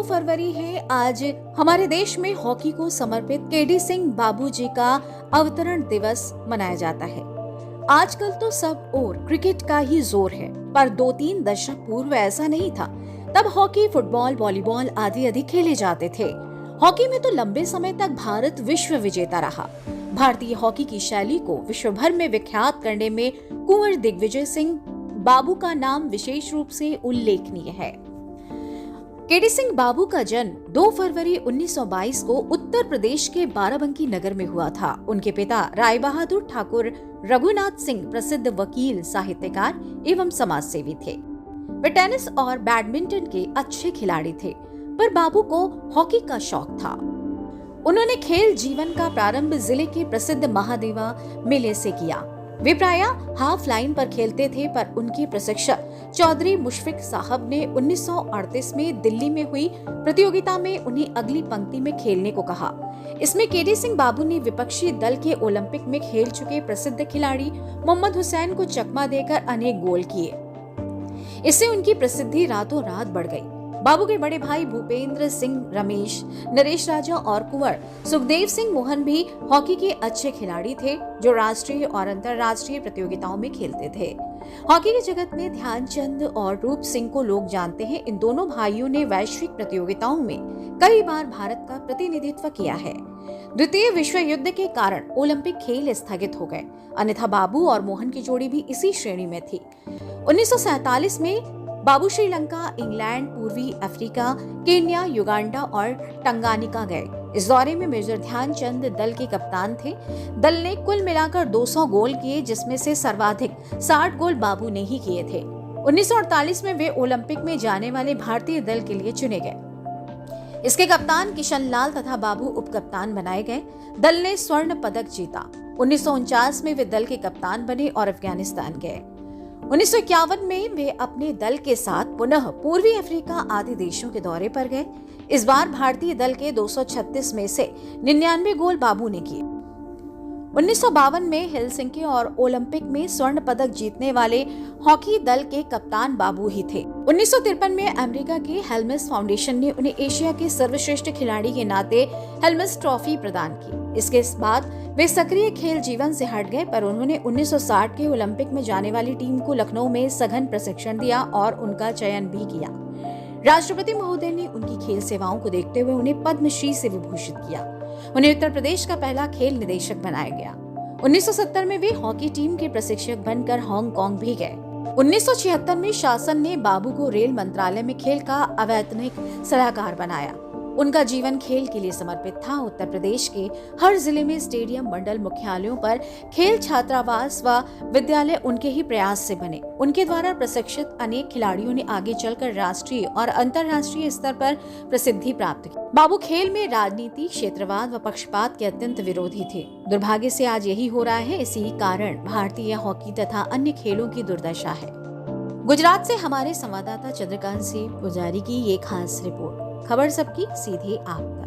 फरवरी है। आज हमारे देश में हॉकी को समर्पित केडी सिंह बाबू जी का अवतरण दिवस मनाया जाता है। आजकल तो सब और क्रिकेट का ही जोर है, पर 2-3 दशक पूर्व ऐसा नहीं था। तब हॉकी, फुटबॉल, वॉलीबॉल आदि अधिक खेले जाते थे। हॉकी में तो लंबे समय तक भारत विश्व विजेता रहा। भारतीय हॉकी की शैली को विश्व भर में विख्यात करने में कुंवर दिग्विजय सिंह बाबू का नाम विशेष रूप से उल्लेखनीय है। केडी सिंह बाबू का जन्म 2 फरवरी 1922 को उत्तर प्रदेश के बाराबंकी नगर में हुआ था। उनके पिता राय बहादुर ठाकुर रघुनाथ सिंह प्रसिद्ध वकील, साहित्यकार एवं समाजसेवी थे। वे टेनिस और बैडमिंटन के अच्छे खिलाड़ी थे, पर बाबू को हॉकी का शौक था। उन्होंने खेल जीवन का प्रारंभ जिले के प्रसिद्ध महादेवा मेले से किया। वे प्रायः हाफ लाइन पर खेलते थे, पर उनके प्रशिक्षक चौधरी मुशफिक साहब ने 1938 में दिल्ली में हुई प्रतियोगिता में उन्हें अगली पंक्ति में खेलने को कहा। इसमें केडी सिंह बाबू ने विपक्षी दल के ओलंपिक में खेल चुके प्रसिद्ध खिलाड़ी मोहम्मद हुसैन को चकमा देकर अनेक गोल किए। इससे उनकी प्रसिद्धि रातों रात बढ़ गई। बाबू के बड़े भाई भूपेंद्र सिंह, रमेश, नरेश राजा और कुंवर सुखदेव सिंह मोहन भी हॉकी के अच्छे खिलाड़ी थे, जो राष्ट्रीय और अंतर्राष्ट्रीय प्रतियोगिताओं में खेलते थे। हॉकी के जगत में ध्यानचंद और रूप सिंह को लोग जानते हैं। इन दोनों भाइयों ने वैश्विक प्रतियोगिताओं में कई बार भारत का प्रतिनिधित्व किया है। द्वितीय विश्व युद्ध के कारण ओलंपिक खेल स्थगित हो गए, अन्यथा बाबू और मोहन की जोड़ी भी इसी श्रेणी में थी। 1947 में बाबू श्रीलंका, इंग्लैंड, पूर्वी अफ्रीका, केन्या, युगांडा और टंगानिका गए। इस दौरे में मेजर ध्यानचंद दल के कप्तान थे। दल ने कुल मिलाकर 200 गोल किए, जिसमें से सर्वाधिक 60 गोल बाबू ने ही किए थे। 1948 में वे ओलंपिक में जाने वाले भारतीय दल के लिए चुने गए। इसके कप्तान किशन लाल तथा बाबू उपकप्तान बनाए गए। दल ने स्वर्ण पदक जीता। 1949 में वे दल के कप्तान बने और अफगानिस्तान गए। 1951 में वे अपने दल के साथ पुनः पूर्वी अफ्रीका आदि देशों के दौरे पर गए। इस बार भारतीय दल के 236 में से 99 गोल बाबू ने किए। 1952 में हेलसिंकी और ओलंपिक में स्वर्ण पदक जीतने वाले हॉकी दल के कप्तान बाबू ही थे। 1953 में अमेरिका के हेल्मस फाउंडेशन ने उन्हें एशिया के सर्वश्रेष्ठ खिलाड़ी के नाते हेल्मस ट्रॉफी प्रदान की। इसके बाद वे सक्रिय खेल जीवन से हट गए, पर उन्होंने 1960 के ओलंपिक में जाने वाली टीम को लखनऊ में सघन प्रशिक्षण दिया और उनका चयन भी किया। राष्ट्रपति महोदय ने उनकी खेल सेवाओं को देखते हुए उन्हें पद्मश्री से विभूषित किया। उन्हें उत्तर प्रदेश का पहला खेल निदेशक बनाया गया। 1970 में वे हॉकी टीम के प्रशिक्षक बनकर हांगकांग भी गए। 1976 में शासन ने बाबू को रेल मंत्रालय में खेल का अवैतनिक सलाहकार बनाया। उनका जीवन खेल के लिए समर्पित था। उत्तर प्रदेश के हर जिले में स्टेडियम, मंडल मुख्यालयों पर खेल छात्रावास व विद्यालय उनके ही प्रयास से बने। उनके द्वारा प्रशिक्षित अनेक खिलाड़ियों ने आगे चलकर राष्ट्रीय और अंतर्राष्ट्रीय स्तर पर प्रसिद्धि प्राप्त की। बाबू खेल में राजनीति, क्षेत्रवाद व पक्षपात के अत्यंत विरोधी थे। दुर्भाग्य से आज यही हो रहा है। इसी कारण भारतीय हॉकी तथा अन्य खेलों की दुर्दशा है। गुजरात से हमारे संवाददाता चंद्रकांत सिंह पुजारी की ये खास रिपोर्ट। खबर सबकी, सीधे आप तक।